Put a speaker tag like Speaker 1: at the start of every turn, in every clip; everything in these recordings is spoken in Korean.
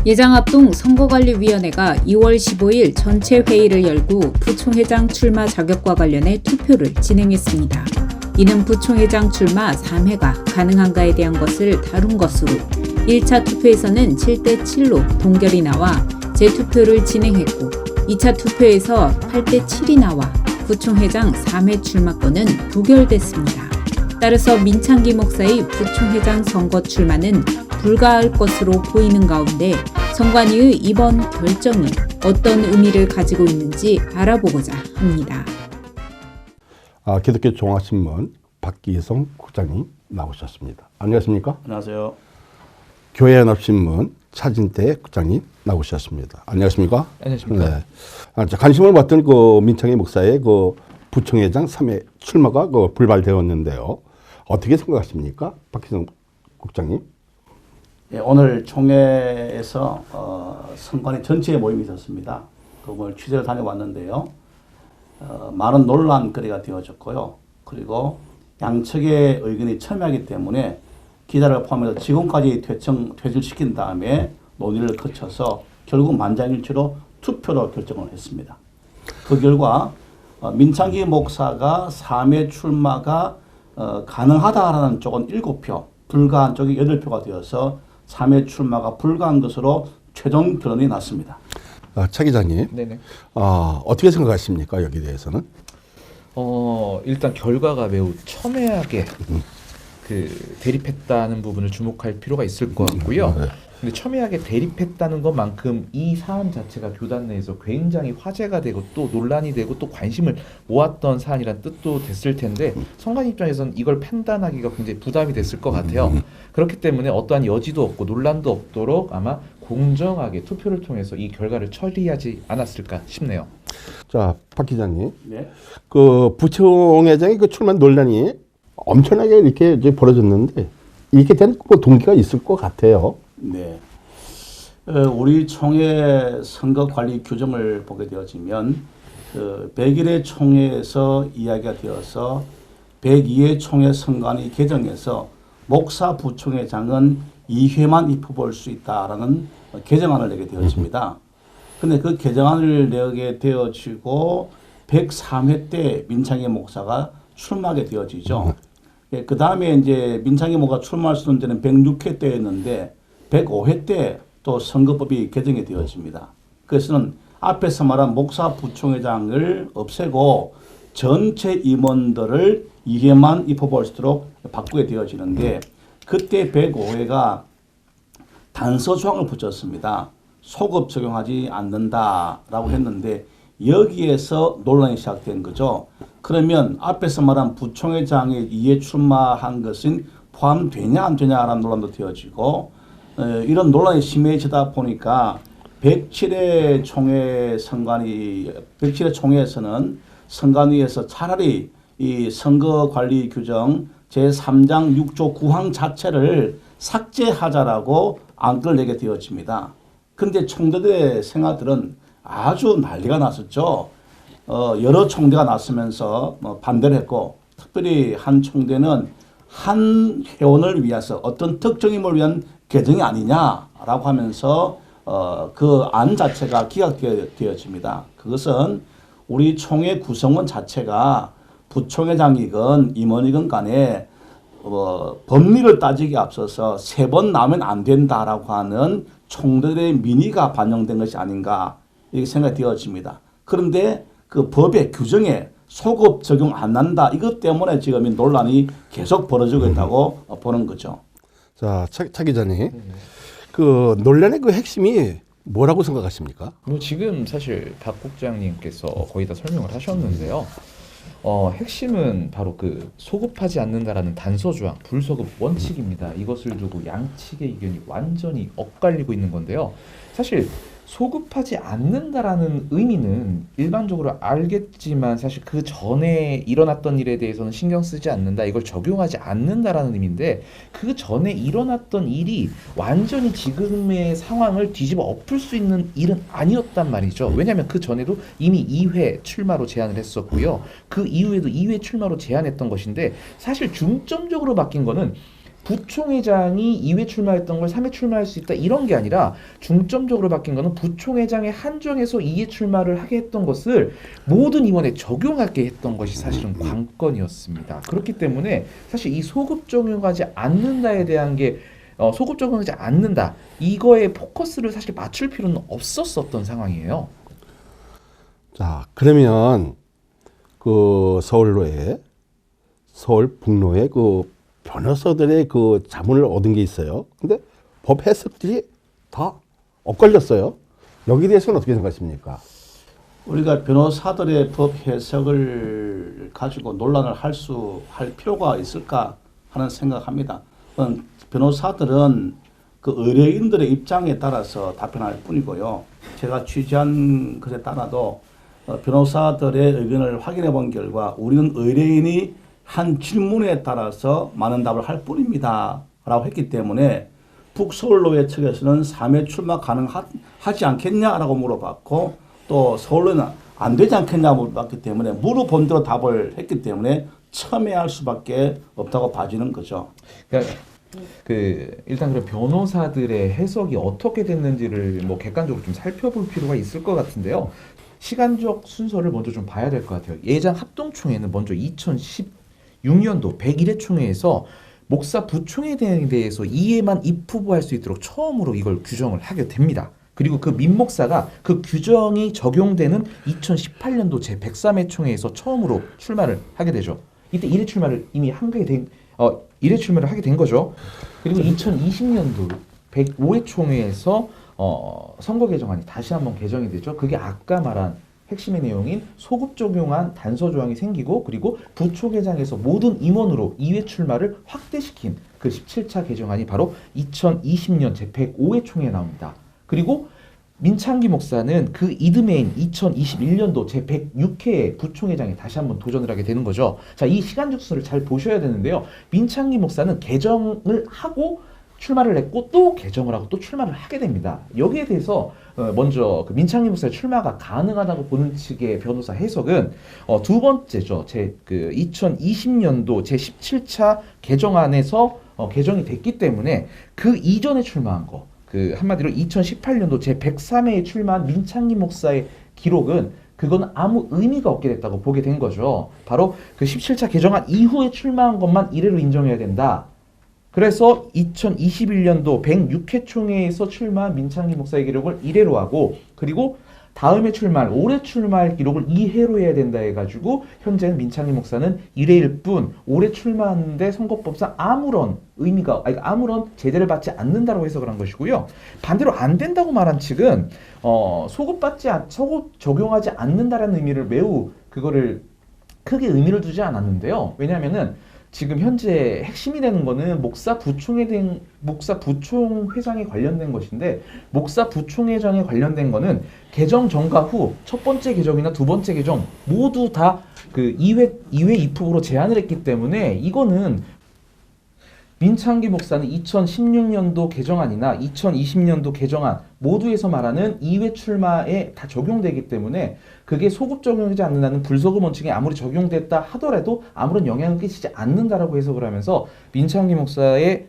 Speaker 1: 예장합동 선거관리위원회가 2월 15일 전체 회의를 열고 부총회장 출마 자격과 관련해 투표를 진행했습니다. 이는 부총회장 출마 3회가 가능한가에 대한 것을 다룬 것으로 1차 투표에서는 7대7로 동결이 나와 재투표를 진행했고 2차 투표에서 8대7이 나와 부총회장 3회 출마권은 부결됐습니다. 따라서 민창기 목사의 부총회장 선거 출마는 불가할 것으로 보이는 가운데 선관위의 이번 결정이 어떤 의미를 가지고 있는지 알아보고자 합니다.
Speaker 2: 기독교 종합신문 박기성 국장님 나오셨습니다. 안녕하십니까?
Speaker 3: 안녕하세요.
Speaker 2: 교회연합신문 차진태 국장님 나오셨습니다. 안녕하십니까?
Speaker 4: 안녕하십니까?
Speaker 2: 네. 관심을 받던 민창기 목사의 부총회장 3회 출마가 불발되었는데요. 어떻게 생각하십니까? 박기성 국장님?
Speaker 3: 예, 오늘 총회에서 선관위 전체 모임이 있었습니다. 오늘 취재를 다녀왔는데요. 많은 논란거리가 되어졌고요. 그리고 양측의 의견이 첨예하기 때문에 기자를 포함해서 직원까지 퇴출시킨 다음에 논의를 거쳐서 결국 만장일치로 투표로 결정을 했습니다. 그 결과 민창기 목사가 3회 출마가 가능하다라는 쪽은 7표, 불가한 쪽이 8표가 되어서 3회 출마가 불가한 것으로 최종 결론이 났습니다.
Speaker 2: 차 기자님,
Speaker 4: 네네.
Speaker 2: 어떻게 생각하십니까? 여기에 대해서는?
Speaker 4: 일단 결과가 매우 첨예하게 대립했다는 부분을 주목할 필요가 있을 것 같고요.
Speaker 2: 네.
Speaker 4: 근데 첨예하게 대립했다는 것만큼 이 사안 자체가 교단 내에서 굉장히 화제가 되고 또 논란이 되고 또 관심을 모았던 사안이란 뜻도 됐을 텐데 선관 입장에서는 이걸 판단하기가 굉장히 부담이 됐을 것 같아요. 그렇기 때문에 어떠한 여지도 없고 논란도 없도록 아마 공정하게 투표를 통해서 이 결과를 처리하지 않았을까 싶네요.
Speaker 2: 자, 박 기자님.
Speaker 3: 네.
Speaker 2: 부총회장의 출마 논란이 엄청나게 이렇게 이제 벌어졌는데 이렇게 된 동기가 있을 것 같아요.
Speaker 3: 네. 우리 총회 선거관리 규정을 보게 되어지면 100일의 총회에서 이야기가 되어서 102회 총회 선관위 개정에서 목사 부총회장은 2회만 입혀볼 수 있다라는 개정안을 내게 되어집니다. 근데 그 개정안을 내게 되어지고 103회 때 민창기 목사가 출마하게 되어지죠. 그 다음에 이제 민창기 목사가 출마할 수 있는 데는 106회 때였는데 105회 때 또 선거법이 개정이 되어집니다. 그래서는 앞에서 말한 목사 부총회장을 없애고 전체 임원들을 2회만 입혀볼 수 있도록 바꾸게 되어지는데 그때 105회가 단서 조항을 붙였습니다. 소급 적용하지 않는다라고 했는데 여기에서 논란이 시작된 거죠. 그러면 앞에서 말한 부총회장의 2회 출마한 것은 포함되냐 안 되냐라는 논란도 되어지고 이런 논란이 심해지다 보니까 107회 총회 선관위 107회 총회에서는 선관위에서 차라리 이 선거관리 규정 제3장 6조 9항 자체를 삭제하자라고 안건을 내게 되어집니다. 그런데 총대대 생활들은 아주 난리가 났었죠. 여러 총대가 났으면서 반대를 했고 특별히 한 총대는 한 회원을 위해서 어떤 특정 인물을 위한 개정이 아니냐라고 하면서 그 안 자체가 기각되어집니다. 그것은 우리 총회 구성원 자체가 부총회장이건 임원이건 간에 법리를 따지기 앞서서 3번 나오면 안 된다라고 하는 총대의 민의가 반영된 것이 아닌가 이렇게 생각이 되어집니다. 그런데 그 법의 규정에 소급 적용 안 난다 이것 때문에 지금 이 논란이 계속 벌어지고 있다고 보는 거죠.
Speaker 2: 자, 차 기자님. 논란의 핵심이 뭐라고 생각하십니까?
Speaker 4: 지금 사실 박 국장님께서 거의 다 설명을 하셨는데요. 핵심은 바로 소급하지 않는다라는 단서 조항, 불소급 원칙입니다. 이것을 두고 양측의 의견이 완전히 엇갈리고 있는 건데요. 사실 소급하지 않는다라는 의미는 일반적으로 알겠지만 사실 그 전에 일어났던 일에 대해서는 신경 쓰지 않는다, 이걸 적용하지 않는다라는 의미인데 그 전에 일어났던 일이 완전히 지금의 상황을 뒤집어 엎을 수 있는 일은 아니었단 말이죠. 왜냐하면 그 전에도 이미 2회 출마로 제안을 했었고요. 그 이후에도 2회 출마로 제안했던 것인데 사실 중점적으로 바뀐 거는 부총회장이 2회 출마했던 걸 3회 출마할 수 있다 이런 게 아니라 중점적으로 바뀐 거는 부총회장에 한정해서 2회 출마를 하게 했던 것을 모든 임원에 적용하게 했던 것이 사실은 관건이었습니다. 그렇기 때문에 사실 이 소급 적용하지 않는다에 대한 게 소급 적용하지 않는다 이거에 포커스를 사실 맞출 필요는 없었던 상황이에요.
Speaker 2: 자, 그러면 그 서울 북로에 그 변호사들의 그 자문을 얻은 게 있어요. 근데 법 해석들이 다 엇갈렸어요. 여기에 대해서는 어떻게 생각하십니까?
Speaker 3: 우리가 변호사들의 법 해석을 가지고 논란을 할 필요가 있을까 하는 생각합니다. 변호사들은 그 의뢰인들의 입장에 따라서 답변할 뿐이고요. 제가 취재한 것에 따라도 변호사들의 의견을 확인해 본 결과 우리는 의뢰인이 한 질문에 따라서 많은 답을 할 뿐입니다 라고 했기 때문에 북서울로회 측에서는 3회 출마 가능하지 않겠냐라고 물어봤고 또 서울로회는 안 되지 않겠냐고 물어봤기 때문에 물어본 대로 답을 했기 때문에 첨예할 수밖에 없다고 봐지는 거죠.
Speaker 4: 그러니까 일단 그런 변호사들의 해석이 어떻게 됐는지를 뭐 객관적으로 좀 살펴볼 필요가 있을 것 같은데요. 시간적 순서를 먼저 좀 봐야 될 것 같아요. 예장 합동총회는 먼저 2016년도 101회 총회에서 목사 부총회에 대해서 2회만 입후보할 수 있도록 처음으로 이걸 규정을 하게 됩니다. 그리고 그 민목사가 그 규정이 적용되는 2018년도 제103회 총회에서 처음으로 출마를 하게 되죠. 이때 1회 출마를 이미 1회 출마를 하게 된 거죠. 그리고 2020년도 105회 총회에서 선거 개정안이 다시 한번 개정이 되죠. 그게 아까 말한 핵심의 내용인 소급 적용한 단서 조항이 생기고 그리고 부총회장에서 모든 임원으로 2회 출마를 확대시킨 그 17차 개정안이 바로 2020년 제105회 총회에 나옵니다. 그리고 민창기 목사는 그 이듬해인 2021년도 제106회 부총회장에 다시 한번 도전을 하게 되는 거죠. 자, 이 시간적 순서를 잘 보셔야 되는데요. 민창기 목사는 개정을 하고 출마를 했고 또 개정을 하고 또 출마를 하게 됩니다. 여기에 대해서 먼저 그 민창기 목사의 출마가 가능하다고 보는 측의 변호사 해석은 두 번째죠. 2020년도 제17차 개정안에서 개정이 됐기 때문에 그 이전에 출마한 거 한마디로 2018년도 제103회에 출마한 민창기 목사의 기록은 그건 아무 의미가 없게 됐다고 보게 된 거죠. 바로 그 17차 개정안 이후에 출마한 것만 이례로 인정해야 된다. 그래서 2021년도 106회 총회에서 출마한 민창기 목사의 기록을 1회로 하고 그리고 다음에 올해 출마할 기록을 2회로 해야 된다 해가지고 현재는 민창기 목사는 1회일 뿐 올해 출마하는데 선거법상 아무런 제재를 받지 않는다고 해석을 한 것이고요. 반대로 안 된다고 말한 측은 소급 적용하지 않는다라는 의미를 매우 그거를 크게 의미를 두지 않았는데요. 왜냐하면은 지금 현재 핵심이 되는 거는 목사 부총회장에 관련된 것인데 목사 부총회장에 관련된 거는 개정 전과 후 첫 번째 개정이나 두 번째 개정 모두 다 그 2회 입후보로 제안을 했기 때문에 이거는 민창기 목사는 2016년도 개정안이나 2020년도 개정안 모두에서 말하는 2회 출마에 다 적용되기 때문에 그게 소급 적용되지 않는다는 불소급 원칙에 아무리 적용됐다 하더라도 아무런 영향을 끼치지 않는다라고 해석을 하면서 민창기 목사의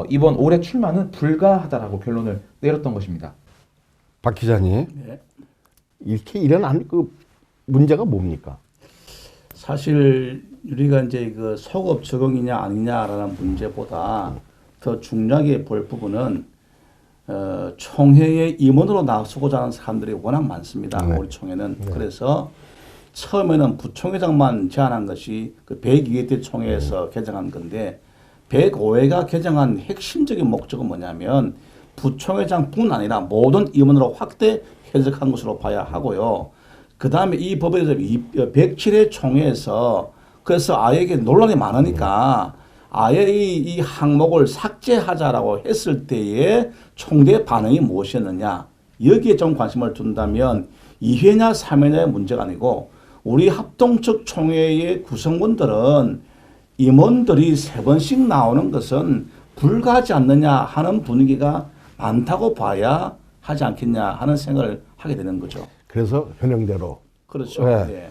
Speaker 4: 이번 올해 출마는 불가하다라고 결론을 내렸던 것입니다.
Speaker 2: 박 기자님,
Speaker 3: 네.
Speaker 2: 이렇게 일어난 그 문제가 뭡니까?
Speaker 3: 사실 우리가 이제 그 소급 적용이냐 아니냐라는 문제보다 더 중요하게 볼 부분은 총회의 임원으로 나서고자 하는 사람들이 워낙 많습니다.
Speaker 2: 네.
Speaker 3: 우리 총회는. 네. 그래서 처음에는 부총회장만 제안한 것이 그 102회 때 총회에서 개정한 건데 105회가 개정한 핵심적인 목적은 뭐냐면 부총회장뿐 아니라 모든 임원으로 확대 해석한 것으로 봐야 하고요. 그 다음에 이 법에 대해서 107회 총회에서 그래서 아예 이게 논란이 많으니까 아예 이 항목을 삭제하자라고 했을 때의 총대 반응이 무엇이었느냐. 여기에 좀 관심을 둔다면 2회냐 3회냐의 문제가 아니고 우리 합동측 총회의 구성원들은 임원들이 3번씩 나오는 것은 불가하지 않느냐 하는 분위기가 많다고 봐야 하지 않겠냐 하는 생각을 하게 되는 거죠.
Speaker 2: 그래서 현행대로.
Speaker 3: 그렇죠.
Speaker 2: 네.
Speaker 3: 네.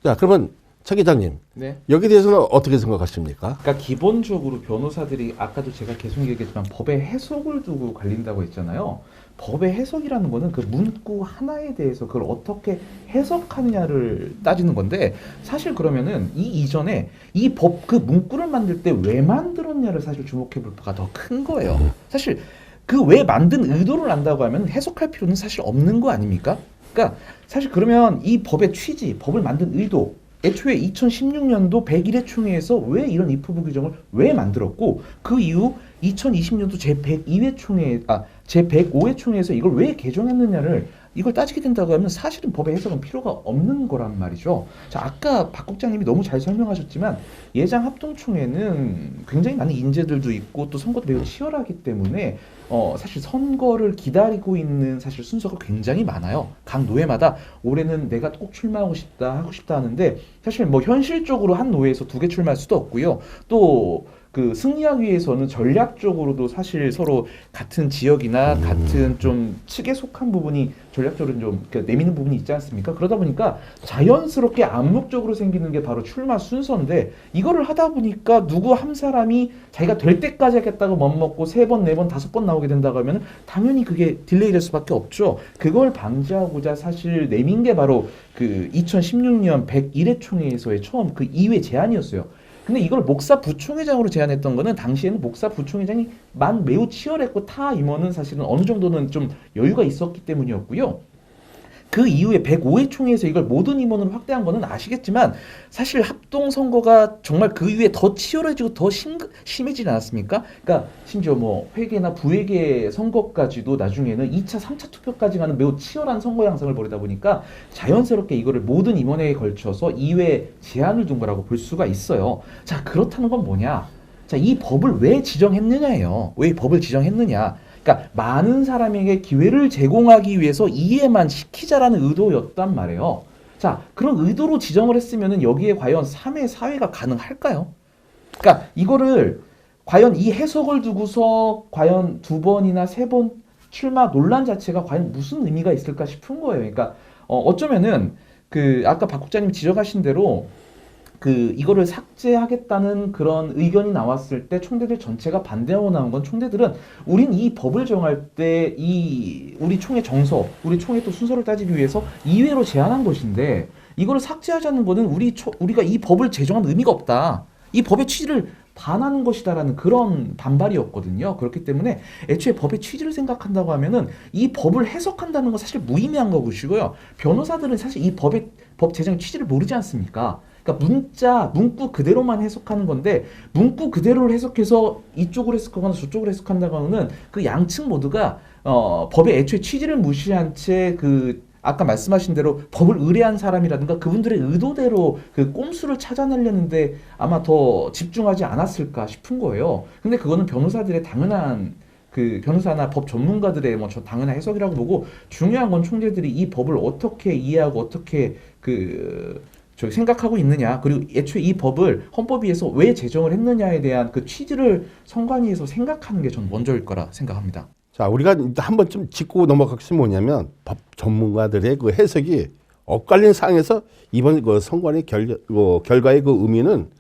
Speaker 2: 자, 그러면 차 기자님,
Speaker 4: 네.
Speaker 2: 여기에 대해서는 어떻게 생각하십니까?
Speaker 4: 그러니까 기본적으로 변호사들이 아까도 제가 계속 얘기했지만 법의 해석을 두고 갈린다고 했잖아요. 법의 해석이라는 거는 그 문구 하나에 대해서 그걸 어떻게 해석하느냐를 따지는 건데 사실 그러면은 이 이전에 이 법 그 문구를 만들 때 왜 만들었냐를 사실 주목해 볼 바가 더 큰 거예요. 사실 그 왜 만든 의도를 안다고 하면 해석할 필요는 사실 없는 거 아닙니까? 그러니까 사실 그러면 이 법의 취지, 법을 만든 의도 애초에 2016년도 101회 총회에서 왜 이런 입후보 규정을 왜 만들었고 그 이후 2020년도 제102회 총회 제105회 총회에서 이걸 왜 개정했느냐를 이걸 따지게 된다고 하면 사실은 법의 해석은 필요가 없는 거란 말이죠. 자, 아까 박 국장님이 너무 잘 설명하셨지만 예장 합동총회는 굉장히 많은 인재들도 있고 또 선거도 매우 치열하기 때문에 사실 선거를 기다리고 있는 사실 순서가 굉장히 많아요. 각 노회마다 올해는 내가 꼭 출마하고 싶다 하고 싶다 하는데 사실 뭐 현실적으로 한 노회에서 2개 출마할 수도 없고요. 또 그 승리하기 위해서는 전략적으로도 사실 서로 같은 지역이나 같은 좀 측에 속한 부분이 전략적으로 좀 내미는 부분이 있지 않습니까? 그러다 보니까 자연스럽게 암묵적으로 생기는 게 바로 출마 순서인데 이거를 하다 보니까 누구 한 사람이 자기가 될 때까지 하겠다고 맘먹고 3번, 4번, 5번 나오게 된다고 하면 당연히 그게 딜레이 될 수밖에 없죠. 그걸 방지하고자 사실 내민 게 바로 그 2016년 101회 총회에서의 처음 그 2회 제안이었어요. 근데 이걸 목사 부총회장으로 제안했던 거는 당시에는 목사 부총회장이 매우 치열했고 타 임원은 사실은 어느 정도는 좀 여유가 있었기 때문이었고요. 그 이후에 105회 총회에서 이걸 모든 임원으로 확대한 거는 아시겠지만 사실 합동 선거가 정말 그 이후에 더 치열해지고 더 심해지지 않았습니까? 그러니까 심지어 뭐 회계나 부회계 선거까지도 나중에는 2차, 3차 투표까지 가는 매우 치열한 선거 양상을 벌이다 보니까 자연스럽게 이거를 모든 임원회에 걸쳐서 2회 제한을 둔 거라고 볼 수가 있어요. 자, 그렇다는 건 뭐냐? 자, 이 법을 왜 지정했느냐예요. 왜 법을 지정했느냐? 그러니까 많은 사람에게 기회를 제공하기 위해서 이해만 시키자라는 의도였단 말이에요. 자, 그런 의도로 지정을 했으면은 여기에 과연 3회, 4회가 가능할까요? 그러니까 이거를 과연 이 해석을 두고서 과연 2번이나 3번 출마 논란 자체가 과연 무슨 의미가 있을까 싶은 거예요. 그러니까 어쩌면은 그 아까 박 국장님 지적하신 대로 그 이거를 삭제하겠다는 그런 의견이 나왔을 때 총대들 전체가 반대하고 나온 건 총대들은 우린 이 법을 정할 때 이 우리 총회 정서, 우리 총회 또 순서를 따지기 위해서 2회로 제안한 것인데 이거를 삭제하자는 거는 우리가 이 법을 제정한 의미가 없다. 이 법의 취지를 반하는 것이다라는 그런 반발이었거든요. 그렇기 때문에 애초에 법의 취지를 생각한다고 하면은 이 법을 해석한다는 건 사실 무의미한 것이고요. 변호사들은 사실 이 법 제정 취지를 모르지 않습니까? 그러니까 문구 그대로만 해석하는 건데 문구 그대로를 해석해서 이쪽으로 해석하거나 저쪽으로 해석한다고 하면은 그 양측 모두가 법의 애초에 취지를 무시한 채 그 아까 말씀하신 대로 법을 의뢰한 사람이라든가 그분들의 의도대로 그 꼼수를 찾아내려는데 아마 더 집중하지 않았을까 싶은 거예요. 근데 그거는 변호사들의 당연한 그 변호사나 법 전문가들의 뭐 저 당연한 해석이라고 보고 중요한 건 총재들이 이 법을 어떻게 이해하고 어떻게 저기 생각하고 있느냐 그리고 애초에 이 법을 헌법위에서 왜 제정을 했느냐에 대한 그 취지를 선관위에서 생각하는 게 전 먼저일 거라 생각합니다.
Speaker 2: 자, 우리가 한 번쯤 짚고 넘어갈 것이 뭐냐면 법 전문가들의 그 해석이 엇갈린 상황에서 이번 그 선관위 결과의 그 의미는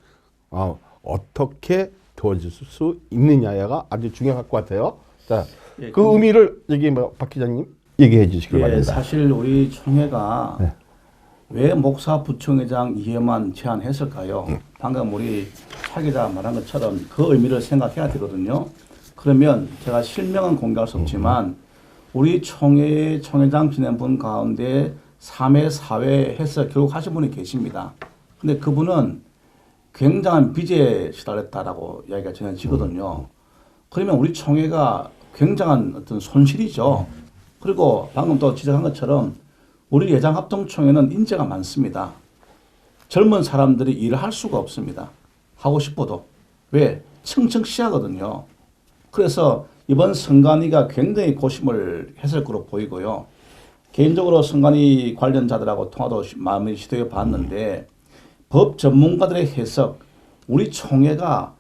Speaker 2: 어떻게 되어질 수 있느냐가 아주 중요할 것 같아요. 자,
Speaker 3: 예,
Speaker 2: 그 의미를 여기 박 기자님 얘기해 주시길 바랍니다.
Speaker 3: 사실 우리 총회가
Speaker 2: 네.
Speaker 3: 왜 목사 부총회장 이해만 제안했을까요? 방금 우리 차 기자 말한 것처럼 그 의미를 생각해야 되거든요. 그러면 제가 실명은 공개할 수 없지만 우리 총회 총회장 지낸 분 가운데 3회, 4회 해서 교육하신 분이 계십니다. 근데 그분은 굉장한 빚에 시달렸다라고 이야기가 전해지거든요. 그러면 우리 총회가 굉장한 어떤 손실이죠. 그리고 방금 또 지적한 것처럼 우리 예장합동총회는 인재가 많습니다. 젊은 사람들이 일을 할 수가 없습니다. 하고 싶어도. 왜? 청청시하거든요. 그래서 이번 선관위가 굉장히 고심을 했을 거로 보이고요. 개인적으로 선관위 관련자들하고 통화도 마음을 시도해 봤는데 법 전문가들의 해석, 우리 총회가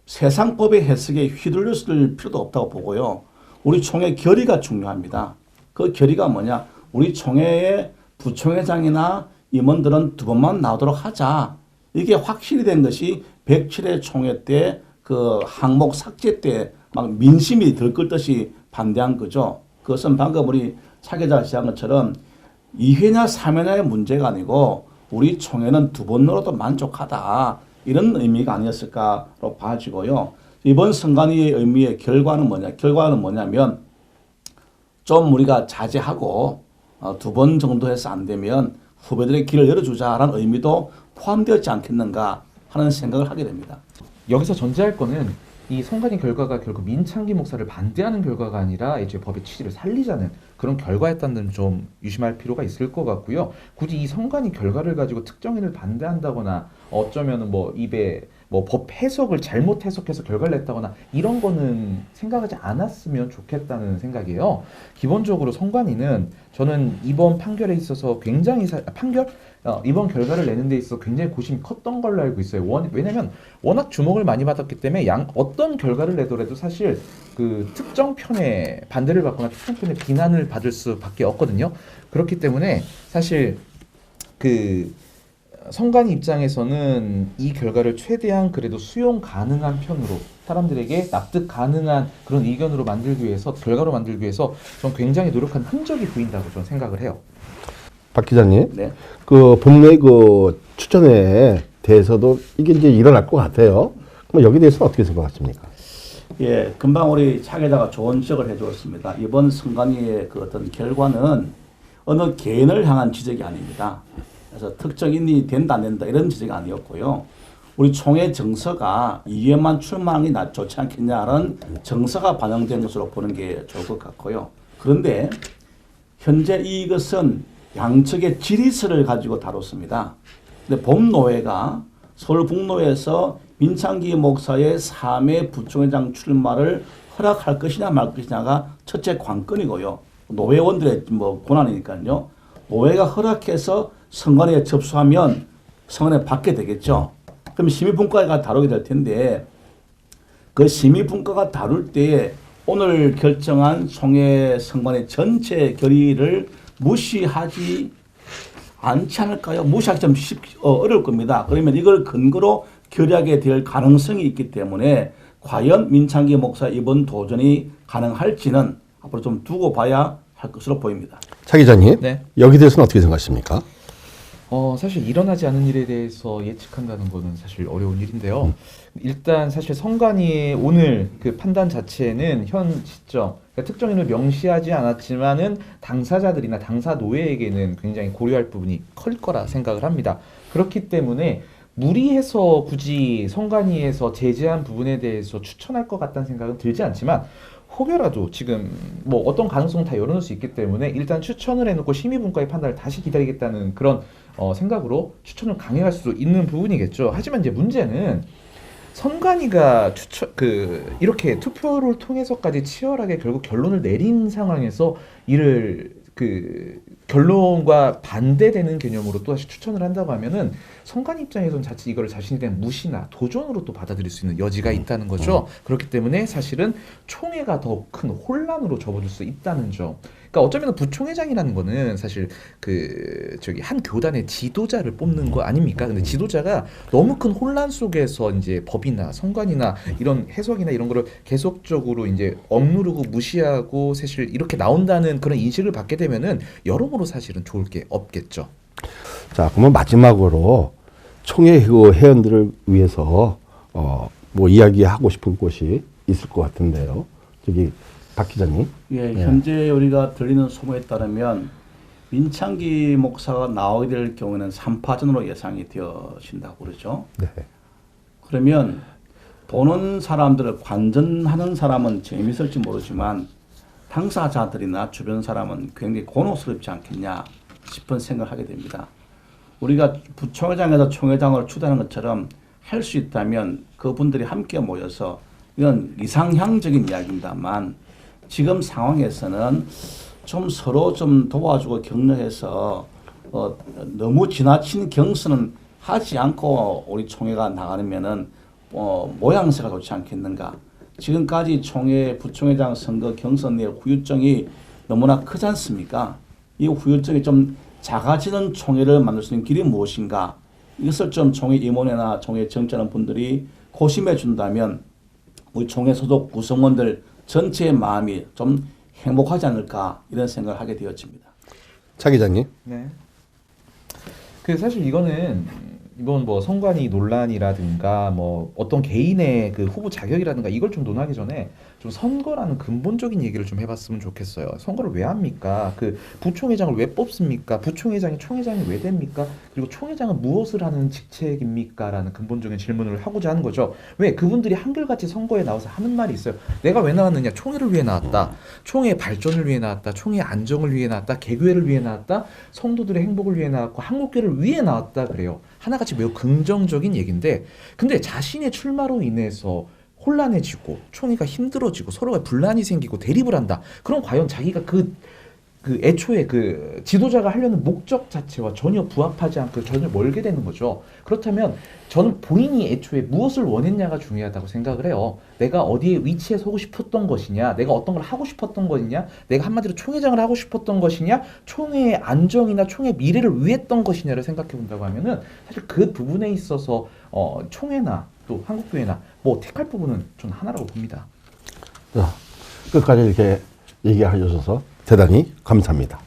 Speaker 3: 세상 법의 해석에 휘둘릴 필요도 없다고 보고요. 우리 총회 결의가 중요합니다. 그 결의가 뭐냐? 우리 총회의 부총회장이나 임원들은 2번만 나오도록 하자. 이게 확실히 된 것이 107회 총회 때 그 항목 삭제 때 막 민심이 들끓듯이 반대한 거죠. 그것은 방금 우리 차 기자가 지적한 것처럼 2회냐 3회냐의 문제가 아니고 우리 총회는 2번 넣어도 만족하다. 이런 의미가 아니었을까로 봐지고요. 이번 선관위의 의미의 결과는 뭐냐면 좀 우리가 자제하고 2번 정도 해서 안 되면 후배들의 길을 열어주자라는 의미도 포함되었지 않겠는가 하는 생각을 하게 됩니다.
Speaker 4: 여기서 전제할 거는 이 선관위 결과가 결국 민창기 목사를 반대하는 결과가 아니라 이제 법의 취지를 살리자는 그런 결과였다는 점 좀 유심할 필요가 있을 것 같고요. 굳이 이 선관위 결과를 가지고 특정인을 반대한다거나 어쩌면은 뭐 입에 뭐 법 해석을 잘못 해석해서 결과를 냈다거나 이런 거는 생각하지 않았으면 좋겠다는 생각이에요. 기본적으로 선관위는 저는 이번 판결에 있어서 굉장히 이번 결과를 내는 데 있어서 굉장히 고심이 컸던 걸로 알고 있어요. 왜냐면 워낙 주목을 많이 받았기 때문에 어떤 결과를 내더라도 사실 그 특정 편에 반대를 받거나 특정 편에 비난을 받을 수밖에 없거든요. 그렇기 때문에 사실 그 선관위 입장에서는 이 결과를 최대한 그래도 수용 가능한 편으로 사람들에게 납득 가능한 그런 의견으로 만들기 위해서 결과로 만들기 위해서 전 굉장히 노력한 흔적이 보인다고 저는 생각을 해요.
Speaker 2: 박 기자님,
Speaker 3: 네.
Speaker 2: 그 본회의 그 추천회에 대해서도 이게 이제 일어날 것 같아요. 그럼 여기 대해서는 어떻게 생각하십니까?
Speaker 3: 예, 금방 우리 차 기자가 좋은 지적을 해주었습니다. 이번 선관위의 그 어떤 결과는 어느 개인을 향한 지적이 아닙니다. 그래서 특정인이 된다 안 된다 이런 지적이 아니었고요. 우리 총회 정서가 이회만 출마하는 게 좋지 않겠냐는 정서가 반영된 것으로 보는 게 좋을 것 같고요. 그런데 현재 이것은 양측의 질의서를 가지고 다뤘습니다. 근데 봄노회가 서울 북노회에서 민창기 목사의 3회 부총회장 출마를 허락할 것이냐 말 것이냐가 첫째 관건이고요. 노회원들의 뭐 권한이니까요. 노회가 허락해서 선관위에 접수하면 선관위에 받게 되겠죠. 그럼 심의분과가 다루게 될 텐데 그 심의분과가 다룰 때 오늘 결정한 총회 선관위 전체 결의를 무시하지 않지 않을까요? 무시하기 좀 어려울 겁니다. 그러면 이걸 근거로 결의하게 될 가능성이 있기 때문에 과연 민창기 목사 이번 도전이 가능할지는 앞으로 좀 두고 봐야 할 것으로 보입니다.
Speaker 2: 차 기자님,
Speaker 4: 네.
Speaker 2: 여기 대해서는 어떻게 생각하십니까?
Speaker 4: 사실 일어나지 않은 일에 대해서 예측한다는 거는 사실 어려운 일인데요. 일단 사실 선관위의 오늘 그 판단 자체는 현 시점, 그러니까 특정인을 명시하지 않았지만은 당사자들이나 당사 노회에게는 굉장히 고려할 부분이 클 거라 생각을 합니다. 그렇기 때문에 무리해서 굳이 선관위에서 제재한 부분에 대해서 추천할 것 같다는 생각은 들지 않지만 혹여라도 지금 뭐 어떤 가능성은 다 열어놓을 수 있기 때문에 일단 추천을 해놓고 심의분과의 판단을 다시 기다리겠다는 그런 생각으로 추천을 강행할 수도 있는 부분이겠죠. 하지만 이제 문제는 선관위가 이렇게 투표를 통해서까지 치열하게 결국 결론을 내린 상황에서 이를 결론과 반대되는 개념으로 또다시 추천을 한다고 하면은 선관위 입장에서는 자칫 이거를 자신에 대한 무시나 도전으로 또 받아들일 수 있는 여지가 있다는 거죠. 그렇기 때문에 사실은 총회가 더 큰 혼란으로 접어들 수 있다는 점. 그러니까 어쩌면 부총회장이라는 거는 사실 한 교단의 지도자를 뽑는 거 아닙니까? 근데 지도자가 너무 큰 혼란 속에서 이제 법이나 선관위나 이런 해석이나 이런 거를 계속적으로 이제 억누르고 무시하고 사실 이렇게 나온다는 그런 인식을 받게 되면은 여러모로 사실은 좋을 게 없겠죠.
Speaker 2: 자, 그러면 마지막으로 총회 그 회원들을 위해서 뭐 이야기하고 싶은 곳이 있을 것 같은데요. 저기 박 기자님.
Speaker 3: 예, 현재 우리가 들리는 소문에 따르면 민창기 목사가 나오게 될 경우에는 3파전으로 예상이 되어진다고 그러죠.
Speaker 2: 네.
Speaker 3: 그러면 보는 사람들을 관전하는 사람은 재밌을지 모르지만 당사자들이나 주변 사람은 굉장히 곤혹스럽지 않겠냐 싶은 생각을 하게 됩니다. 우리가 부총회장에서 총회장을 추대하는 것처럼 할 수 있다면 그분들이 함께 모여서 이건 이상향적인 이야기입니다만 지금 상황에서는 좀 서로 좀 도와주고 격려해서 너무 지나친 경선은 하지 않고 우리 총회가 나가면은 모양새가 좋지 않겠는가. 지금까지 총회, 부총회장 선거 경선 내 후유증이 너무나 크지 않습니까? 이 후유증이 좀 작아지는 총회를 만들 수 있는 길이 무엇인가? 이것을 좀 총회 임원회나 총회 정치하는 분들이 고심해 준다면 우리 총회 소속 구성원들 전체의 마음이 좀 행복하지 않을까 이런 생각을 하게 되어집니다.
Speaker 2: 차 기자님.
Speaker 4: 네. 그 사실 이거는 이번 뭐 선관위 논란이라든가 뭐 어떤 개인의 그 후보 자격이라든가 이걸 좀 논하기 전에 좀 선거라는 근본적인 얘기를 좀 해봤으면 좋겠어요. 선거를 왜 합니까? 그 부총회장을 왜 뽑습니까? 부총회장이 총회장이 왜 됩니까? 그리고 총회장은 무엇을 하는 직책입니까? 라는 근본적인 질문을 하고자 하는 거죠. 왜? 그분들이 한결같이 선거에 나와서 하는 말이 있어요. 내가 왜 나왔느냐? 총회를 위해 나왔다. 총회 발전을 위해 나왔다. 총회 안정을 위해 나왔다. 개교회를 위해 나왔다. 성도들의 행복을 위해 나왔고 한국교회를 위해 나왔다. 그래요. 하나같이 매우 긍정적인 얘기인데 근데 자신의 출마로 인해서 혼란해지고 총회가 힘들어지고 서로가 분란이 생기고 대립을 한다. 그럼 과연 자기가 그 애초에 그 지도자가 하려는 목적 자체와 전혀 부합하지 않고 전혀 멀게 되는 거죠. 그렇다면 저는 본인이 애초에 무엇을 원했냐가 중요하다고 생각을 해요. 내가 어디에 위치에 서고 싶었던 것이냐, 내가 어떤 걸 하고 싶었던 것이냐, 내가 한마디로 총회장을 하고 싶었던 것이냐, 총회의 안정이나 총회 미래를 위했던 것이냐를 생각해 본다고 하면은 사실 그 부분에 있어서 총회나 또 한국교회나 뭐 택할 부분은 저는 하나라고 봅니다.
Speaker 2: 자, 끝까지 이렇게 얘기해 주셔서 대단히 감사합니다.